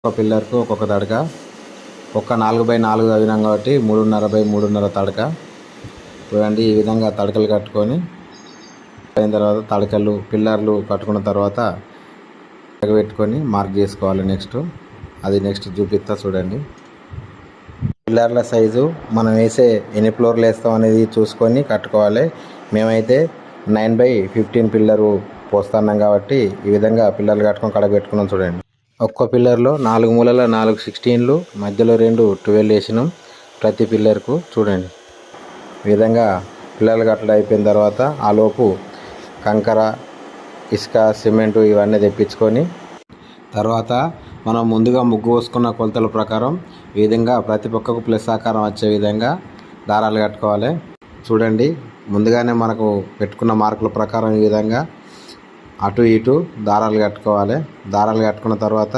ఒక పిల్లర్కు ఒక్కొక్క తడక ఒక్క 4x4 తవ్వినాం కాబట్టి 3.5x3.5 తడక చూడండి. ఈ విధంగా తడకలు కట్టుకొని అయిన తర్వాత తడకలు పిల్లర్లు కట్టుకున్న తర్వాత పెట్టుకొని మార్క్ చేసుకోవాలి. నెక్స్ట్ చూపిస్తా చూడండి. పిల్లర్ల సైజు మనం వేసే ఎన్ని ఫ్లోర్లు వేస్తాం అనేది చూసుకొని కట్టుకోవాలి. మేమైతే 9x15 పిల్లరు పోస్తున్నాం కాబట్టి ఈ విధంగా పిల్లర్లు కట్టుకొని కడగ పెట్టుకున్నాం చూడండి. ఒక్కో పిల్లర్లో 4 మూలల 4 16లు మధ్యలో 2 12 వేసినాం ప్రతి పిల్లర్కు చూడండి. ఈ విధంగా పిల్లర్లు కట్టడం అయిపోయిన తర్వాత ఆలోపు కంకర, ఇసుక, సిమెంటు ఇవన్నీ తెప్పించుకొని తర్వాత మనం ముందుగా ముగ్గు పోసుకున్న కొలతల ప్రకారం ఈ విధంగా ప్రతి పక్కకు ప్లస్ ఆకారం వచ్చే విధంగా దారాలు కట్టుకోవాలి. చూడండి, ముందుగానే మనకు పెట్టుకున్న మార్కుల ప్రకారం ఈ విధంగా అటు ఇటు దారాలు కట్టుకోవాలి. దారాలు కట్టుకున్న తర్వాత